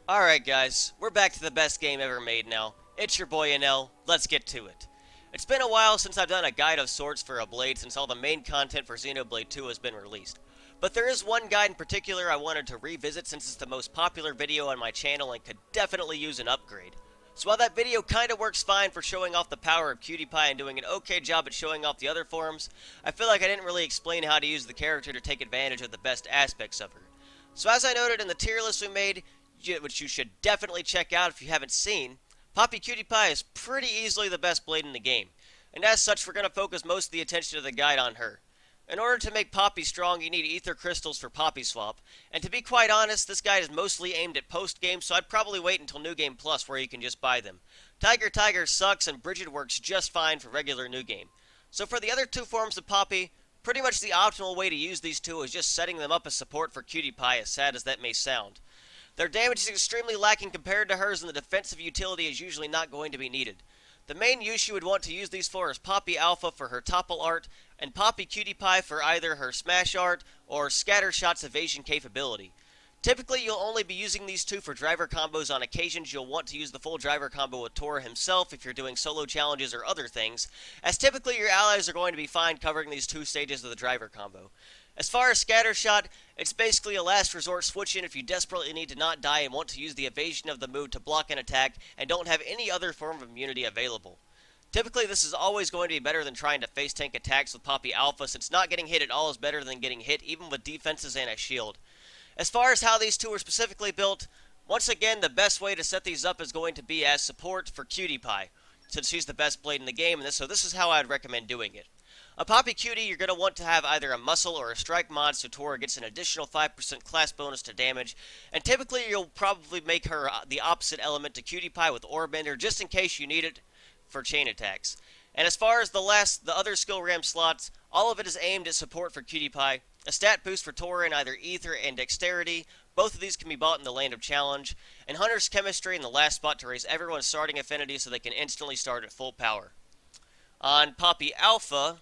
Alright guys, we're back to the best game ever made now. It's your boy Enel, let's get to it. It's been a while since I've done a guide of sorts for a blade since all the main content for Xenoblade 2 has been released. But there is one guide in particular I wanted to revisit since it's the most popular video on my channel and could definitely use an upgrade. So while that video kinda works fine for showing off the power of Cutie Pie and doing an okay job at showing off the other forms, I feel like I didn't really explain how to use the character to take advantage of the best aspects of her. So as I noted in the tier list we made, which you should definitely check out if you haven't seen, Poppi Cutie Pie is pretty easily the best blade in the game, and as such we're going to focus most of the attention of the guide on her. In order to make Poppi strong, you need ether crystals for Poppi Swap, and to be quite honest, this guide is mostly aimed at post-game, so I'd probably wait until New Game Plus where you can just buy them. Tiger sucks, and Bridget works just fine for regular New Game. So for the other two forms of Poppi, pretty much the optimal way to use these two is just setting them up as support for Cutie Pie, as sad as that may sound. Their damage is extremely lacking compared to hers, and the defensive utility is usually not going to be needed. The main use you would want to use these for is Poppi Alpha for her topple art, and Poppi Cutie Pie for either her smash art or scatter shot's evasion capability. Typically, you'll only be using these two for driver combos. On occasions, you'll want to use the full driver combo with Tora himself if you're doing solo challenges or other things, as typically your allies are going to be fine covering these two stages of the driver combo. As far as scatter shot, it's basically a last resort switch in if you desperately need to not die and want to use the evasion of the move to block an attack and don't have any other form of immunity available. Typically, this is always going to be better than trying to face tank attacks with Poppi Alpha, since not getting hit at all is better than getting hit even with defenses and a shield. As far as how these two are specifically built, once again the best way to set these up is going to be as support for Cutie Pie, since she's the best blade in the game, and so this is how I'd recommend doing it. A Poppi Cutie, you're going to want to have either a muscle or a strike mod so Tora gets an additional 5% class bonus to damage, and typically you'll probably make her the opposite element to Cutie Pie with Orbender just in case you need it for chain attacks. And as far as the other skill ram slots, all of it is aimed at support for Cutie Pie, a stat boost for Tora in either Ether and Dexterity. Both of these can be bought in the Land of Challenge, and Hunter's Chemistry in the last spot to raise everyone's starting affinity so they can instantly start at full power. On Poppi Alpha,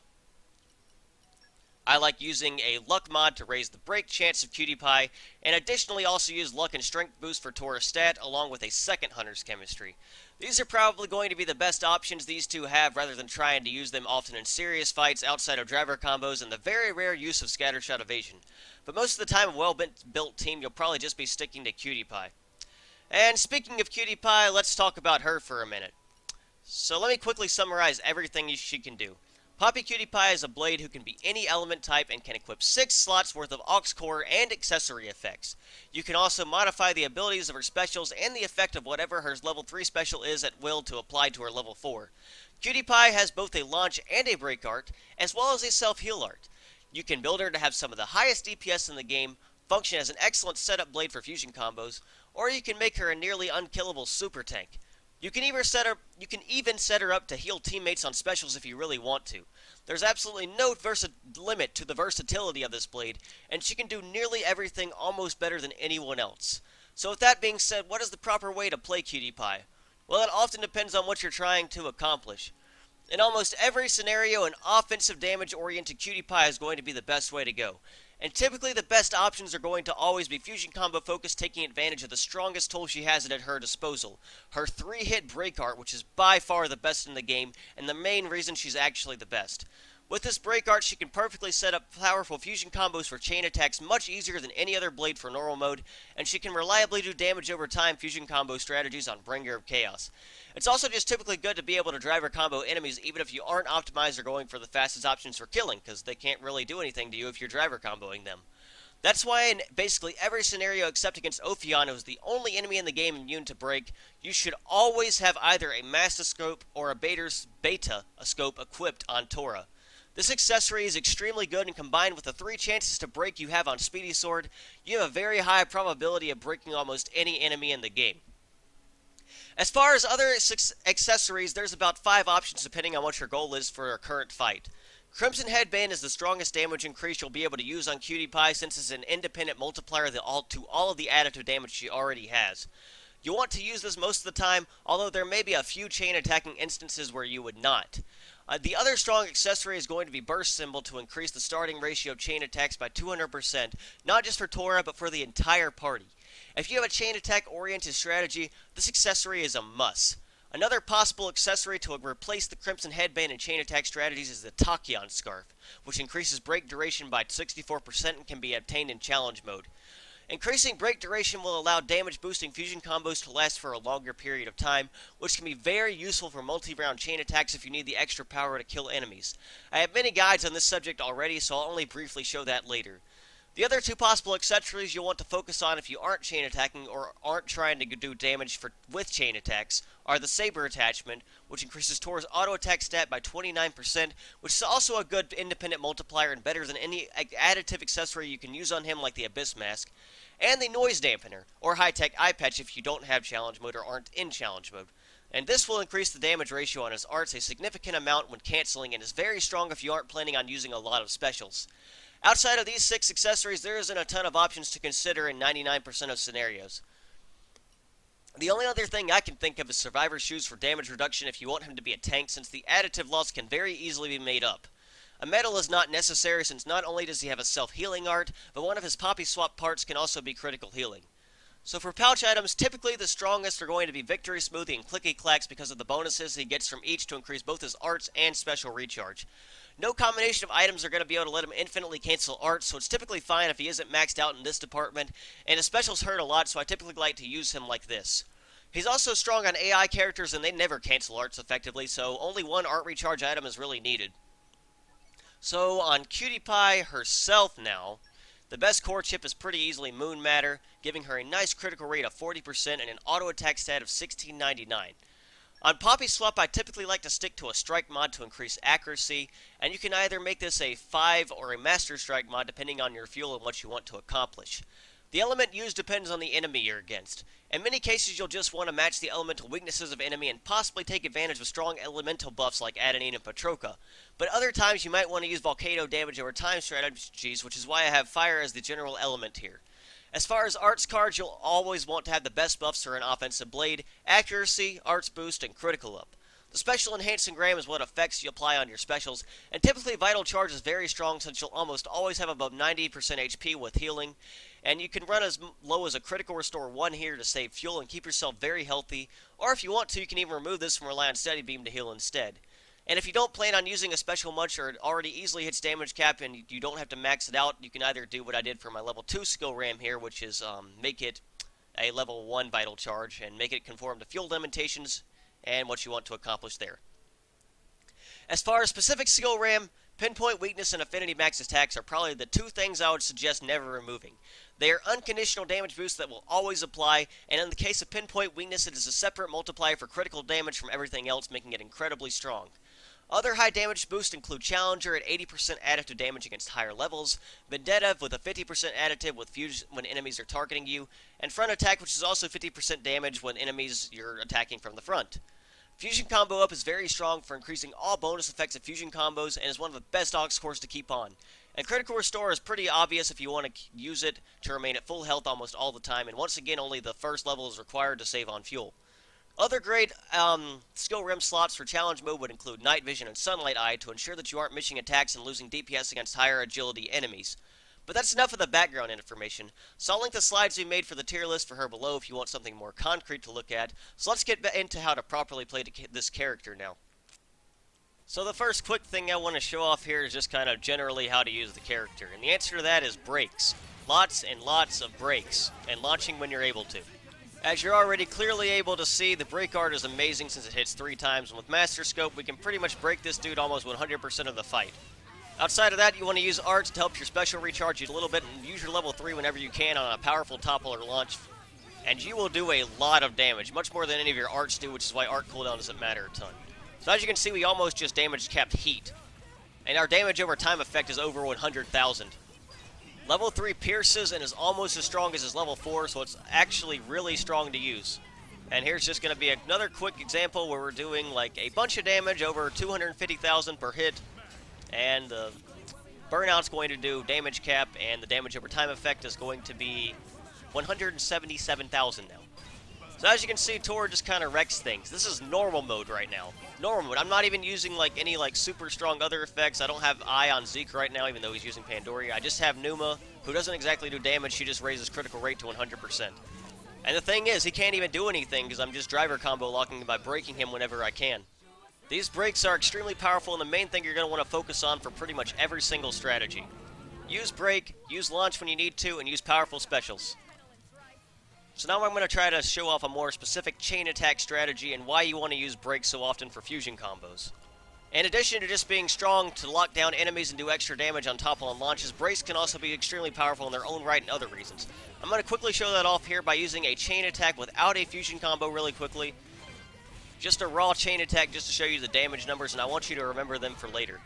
I like using a luck mod to raise the break chance of Cutie Pie, and additionally also use luck and strength boost for Tora's stat, along with a second Hunter's Chemistry. These are probably going to be the best options these two have, rather than trying to use them often in serious fights outside of driver combos and the very rare use of scattershot evasion. But most of the time, a well-built team, you'll probably just be sticking to Cutie Pie. And speaking of Cutie Pie, let's talk about her for a minute. So let me quickly summarize everything she can do. Poppi Cutie Pie is a blade who can be any element type and can equip 6 slots worth of aux core and accessory effects. You can also modify the abilities of her specials and the effect of whatever her level 3 special is at will to apply to her level 4. Cutie Pie has both a launch and a break art, as well as a self-heal art. You can build her to have some of the highest DPS in the game, function as an excellent setup blade for fusion combos, or you can make her a nearly unkillable super tank. You can even set her up to heal teammates on specials if you really want to. There's absolutely no limit to the versatility of this blade, and she can do nearly everything almost better than anyone else. So with that being said, what is the proper way to play Cutie Pie? Well, it often depends on what you're trying to accomplish. In almost every scenario, an offensive damage-oriented Cutie Pie is going to be the best way to go. And typically the best options are going to always be fusion combo focused, taking advantage of the strongest tool she has at her disposal. Her 3-hit break art, which is by far the best in the game, and the main reason she's actually the best. With this break art, she can perfectly set up powerful fusion combos for chain attacks much easier than any other blade for normal mode, and she can reliably do damage over time fusion combo strategies on Bringer of Chaos. It's also just typically good to be able to driver combo enemies even if you aren't optimized or going for the fastest options for killing, because they can't really do anything to you if you're driver comboing them. That's why in basically every scenario except against Ophion, who's the only enemy in the game immune to break, you should always have either a Mastascope or a Beta scope equipped on Tora. This accessory is extremely good, and combined with the 3 chances to break you have on Speedy Sword, you have a very high probability of breaking almost any enemy in the game. As far as other accessories, there's about 5 options depending on what your goal is for a current fight. Crimson Headband is the strongest damage increase you'll be able to use on Cutie Pie, since it's an independent multiplier to all of the additive damage she already has. You'll want to use this most of the time, although there may be a few chain attacking instances where you would not. The other strong accessory is going to be Burst Symbol to increase the starting ratio of chain attacks by 200%, not just for Tora, but for the entire party. If you have a chain attack oriented strategy, this accessory is a must. Another possible accessory to replace the Crimson Headband and chain attack strategies is the Tachyon Scarf, which increases break duration by 64% and can be obtained in challenge mode. Increasing break duration will allow damage boosting fusion combos to last for a longer period of time, which can be very useful for multi-round chain attacks if you need the extra power to kill enemies. I have many guides on this subject already, so I'll only briefly show that later. The other two possible accessories you'll want to focus on if you aren't chain attacking or aren't trying to do damage with chain attacks are the Saber attachment, which increases Tor's auto attack stat by 29%, which is also a good independent multiplier and better than any additive accessory you can use on him like the Abyss Mask, and the Noise Dampener, or high-tech eye patch if you don't have challenge mode or aren't in challenge mode. And this will increase the damage ratio on his arts a significant amount when canceling and is very strong if you aren't planning on using a lot of specials. Outside of these 6 accessories, there isn't a ton of options to consider in 99% of scenarios. The only other thing I can think of is Survivor's Shoes for damage reduction if you want him to be a tank, since the additive loss can very easily be made up. A medal is not necessary since not only does he have a self-healing art, but one of his Poppi swap parts can also be critical healing. So for pouch items, typically the strongest are going to be Victory Smoothie and Clicky Clacks because of the bonuses he gets from each to increase both his arts and special recharge. No combination of items are going to be able to let him infinitely cancel arts, so it's typically fine if he isn't maxed out in this department, and his specials hurt a lot, so I typically like to use him like this. He's also strong on AI characters and they never cancel arts effectively, so only one art recharge item is really needed. So on Cutie Pie herself now, the best core chip is pretty easily Moon Matter, giving her a nice critical rate of 40% and an auto attack stat of 1699. On Poppy Swap, I typically like to stick to a strike mod to increase accuracy, and you can either make this a 5 or a master strike mod depending on your fuel and what you want to accomplish. The element used depends on the enemy you're against. In many cases, you'll just want to match the elemental weaknesses of enemy and possibly take advantage of strong elemental buffs like Adenine and Patroka. But other times, you might want to use Volcano damage over time strategies, which is why I have fire as the general element here. As far as arts cards, you'll always want to have the best buffs for an offensive blade: accuracy, arts boost, and critical up. The special enhancing gram is what effects you apply on your specials, and typically Vital Charge is very strong since you'll almost always have above 90% HP with healing, and you can run as low as a critical restore 1 here to save fuel and keep yourself very healthy, or if you want to, you can even remove this and rely on Steady Beam to heal instead. And if you don't plan on using a special much or it already easily hits damage cap and you don't have to max it out, you can either do what I did for my level 2 skill ram here, which is make it a level 1 Vital Charge and make it conform to fuel limitations and what you want to accomplish there. As far as specific skill ram, Pinpoint Weakness and Affinity Max Attacks are probably the 2 things I would suggest never removing. They are unconditional damage boosts that will always apply, and in the case of Pinpoint Weakness, it is a separate multiplier for critical damage from everything else, making it incredibly strong. Other high damage boosts include Challenger at 80% additive damage against higher levels, Vendetta with a 50% additive with Fuse when enemies are targeting you, and Front Attack, which is also 50% damage when enemies you're attacking from the front. Fusion Combo Up is very strong for increasing all bonus effects of fusion combos and is one of the best aux cores to keep on. And Critical Restore is pretty obvious if you want to use it to remain at full health almost all the time, and once again only the first level is required to save on fuel. Other great skill rim slots for challenge mode would include Night Vision and Sunlight Eye to ensure that you aren't missing attacks and losing DPS against higher agility enemies. But that's enough of the background information, so I'll link the slides we made for the tier list for her below if you want something more concrete to look at. So let's get into how to properly play this character now. So the first quick thing I want to show off here is just kind of generally how to use the character, and the answer to that is breaks. Lots and lots of breaks, and launching when you're able to. As you're already clearly able to see, the break art is amazing since it hits 3 times, and with Master Scope we can pretty much break this dude almost 100% of the fight. Outside of that, you want to use arts to help your special recharge you a little bit, and use your level 3 whenever you can on a powerful topple or launch, and you will do a lot of damage, much more than any of your arts do, which is why art cooldown doesn't matter a ton. So as you can see, we almost just damage capped heat, and our damage over time effect is over 100,000. Level 3 pierces and is almost as strong as his level 4, so it's actually really strong to use. And here's just going to be another quick example where we're doing like a bunch of damage over 250,000 per hit, and the burnout's going to do damage cap, and the damage over time effect is going to be 177,000 now. So as you can see, Tor just kind of wrecks things. This is normal mode right now. Normal mode. I'm not even using like any like super strong other effects. I don't have Eye on Zeke right now, even though he's using Pandoria. I just have Numa, who doesn't exactly do damage, she just raises critical rate to 100%. And the thing is, he can't even do anything because I'm just driver combo locking him by breaking him whenever I can. These breaks are extremely powerful, and the main thing you're going to want to focus on for pretty much every single strategy. Use break, use launch when you need to, and use powerful specials. So now I'm going to try to show off a more specific chain attack strategy and why you want to use breaks so often for fusion combos. In addition to just being strong to lock down enemies and do extra damage on topple and launches, breaks can also be extremely powerful in their own right and other reasons. I'm going to quickly show that off here by using a chain attack without a fusion combo really quickly. Just a raw chain attack just to show you the damage numbers, and I want you to remember them for later.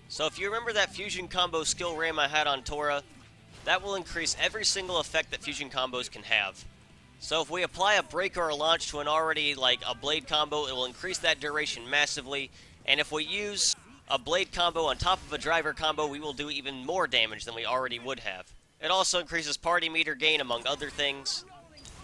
So if you remember that fusion combo skill ram I had on Tora, that will increase every single effect that fusion combos can have. So if we apply a break or a launch to an already, like, a blade combo, it will increase that duration massively. And if we use a blade combo on top of a driver combo, we will do even more damage than we already would have. It also increases party meter gain, among other things.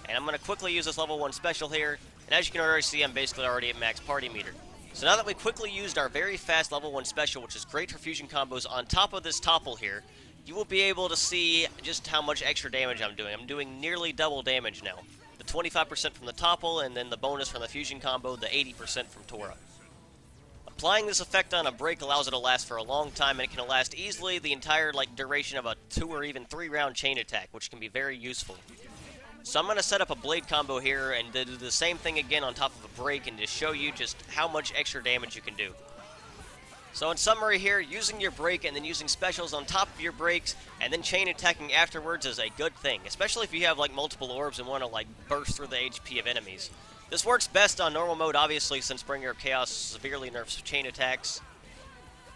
And I'm going to quickly use this level 1 special here. And as you can already see, I'm basically already at max party meter. So now that we quickly used our very fast level 1 special, which is great for fusion combos, on top of this topple here, you will be able to see just how much extra damage I'm doing. I'm doing nearly double damage now. The 25% from the topple, and then the bonus from the fusion combo, the 80% from Tora. Applying this effect on a break allows it to last for a long time, and it can last easily the entire duration of a 2 or even 3 round chain attack, which can be very useful. So I'm going to set up a blade combo here and do the same thing again on top of a break and just show you just how much extra damage you can do. So in summary here, using your break and then using specials on top of your breaks and then chain attacking afterwards is a good thing, especially if you have multiple orbs and want to burst through the HP of enemies. This works best on normal mode, obviously, since Bringer of Chaos severely nerfs chain attacks.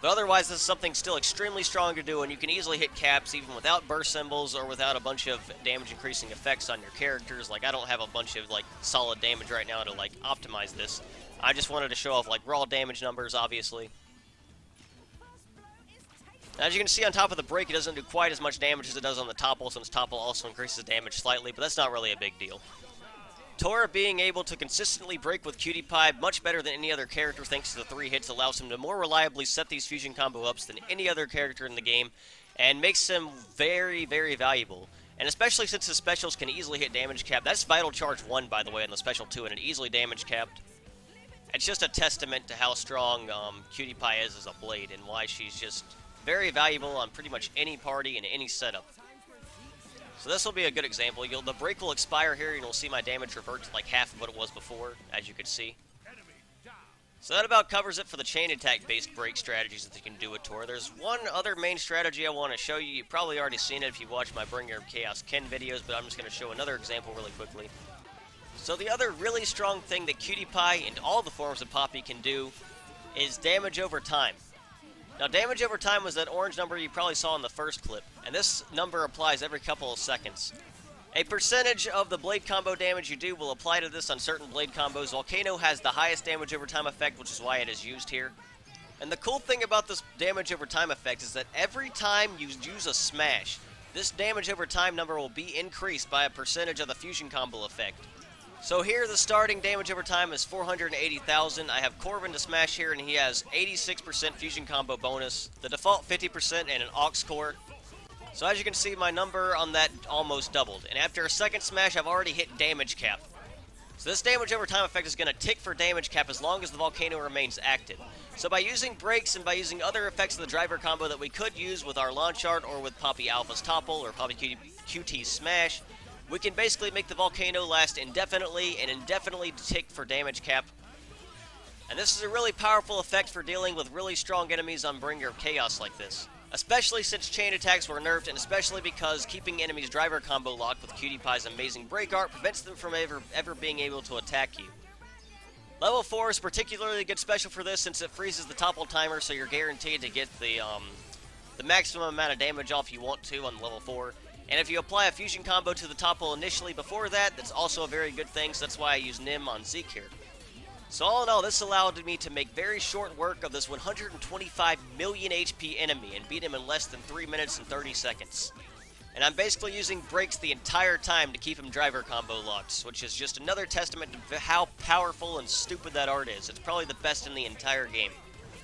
But otherwise, this is something still extremely strong to do, and you can easily hit caps even without burst symbols or without a bunch of damage-increasing effects on your characters. I don't have a bunch of solid damage right now to optimize this. I just wanted to show off raw damage numbers, obviously. As you can see on top of the break, it doesn't do quite as much damage as it does on the topple, since topple also increases damage slightly, but that's not really a big deal. Tora being able to consistently break with Cutie Pie much better than any other character thanks to the 3 hits allows him to more reliably set these fusion combo ups than any other character in the game, and makes him very, very valuable. And especially since his specials can easily hit damage cap. That's Vital Charge 1, by the way, on the special 2, and it easily damage capped. It's just a testament to how strong Cutie Pie is as a blade, and why she's just very valuable on pretty much any party and any setup. So this will be a good example. The break will expire here, and you'll see my damage revert to half of what it was before, as you can see. So that about covers it for the chain attack based break strategies that you can do with Tor. There's one other main strategy I want to show you. You've probably already seen it if you watched my Bringer of Chaos Ken videos, but I'm just going to show another example really quickly. So the other really strong thing that Cutie Pie and all the forms of Poppi can do is damage over time. Now, damage over time was that orange number you probably saw in the first clip, and this number applies every couple of seconds. A percentage of the blade combo damage you do will apply to this on certain blade combos. Volcano has the highest damage over time effect, which is why it is used here. And the cool thing about this damage over time effect is that every time you use a smash, this damage over time number will be increased by a percentage of the fusion combo effect. So here the starting damage over time is 480,000. I have Corbin to smash here, and he has 86% fusion combo bonus, the default 50%, and an aux core. So as you can see, my number on that almost doubled. And after a second smash, I've already hit damage cap. So this damage over time effect is going to tick for damage cap as long as the volcano remains active. So by using breaks and by using other effects of the driver combo that we could use with our launch art or with Poppi Alpha's topple or Poppi QT's smash, we can basically make the volcano last indefinitely and indefinitely tick for damage cap. And this is a really powerful effect for dealing with really strong enemies on Bringer of Chaos like this. Especially since chain attacks were nerfed, and especially because keeping enemies driver combo locked with Cutie Pie's amazing break art prevents them from ever being able to attack you. Level 4 is particularly a good special for this since it freezes the topple timer, so you're guaranteed to get the maximum amount of damage off you want to on level 4. And if you apply a fusion combo to the topple initially before that, that's also a very good thing, so that's why I use Nim on Zeke here. So all in all, this allowed me to make very short work of this 125 million HP enemy and beat him in less than 3 minutes and 30 seconds. And I'm basically using breaks the entire time to keep him driver combo locked, which is just another testament to how powerful and stupid that art is. It's probably the best in the entire game.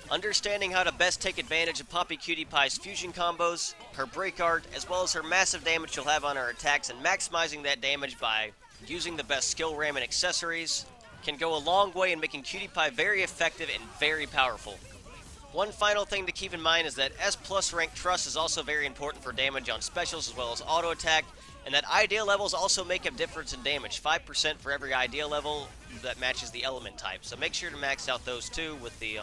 Understanding how to best take advantage of Poppy Cutie Pie's fusion combos, her break art, as well as her massive damage she'll have on her attacks, and maximizing that damage by using the best skill RAM and accessories can go a long way in making Cutie Pie very effective and very powerful. One final thing to keep in mind is that S plus rank Trust is also very important for damage on specials as well as auto attack, and that idea levels also make a difference in damage, 5% for every idea level that matches the element type. So make sure to max out those two with the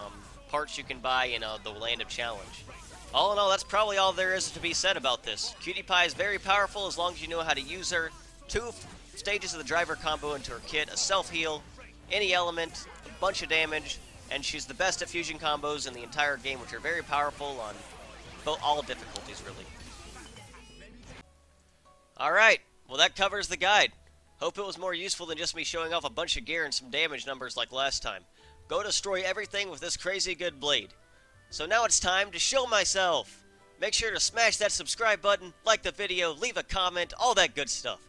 parts you can buy in the Land of Challenge. All in all, that's probably all there is to be said about this. Cutie Pie is very powerful as long as you know how to use her. 2 stages of the driver combo into her kit, a self-heal, any element, a bunch of damage, and she's the best at fusion combos in the entire game, which are very powerful on all difficulties, really. Alright, well that covers the guide. Hope it was more useful than just me showing off a bunch of gear and some damage numbers like last time. Go destroy everything with this crazy good blade. So now it's time to show myself. Make sure to smash that subscribe button, like the video, leave a comment, all that good stuff.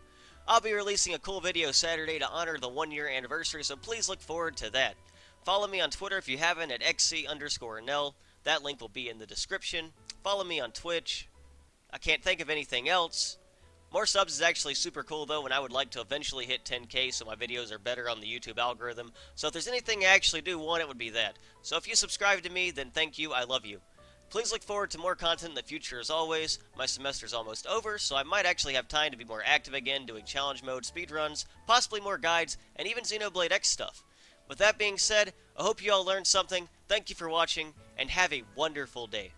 I'll be releasing a cool video Saturday to honor the 1-year anniversary, so please look forward to that. Follow me on Twitter if you haven't at XC_Enel. That link will be in the description. Follow me on Twitch. I can't think of anything else. More subs is actually super cool though, and I would like to eventually hit 10K so my videos are better on the YouTube algorithm. So if there's anything I actually do want, it would be that. So if you subscribe to me, then thank you, I love you. Please look forward to more content in the future as always. My semester's almost over, so I might actually have time to be more active again doing challenge mode, speedruns, possibly more guides, and even Xenoblade X stuff. With that being said, I hope you all learned something, thank you for watching, and have a wonderful day.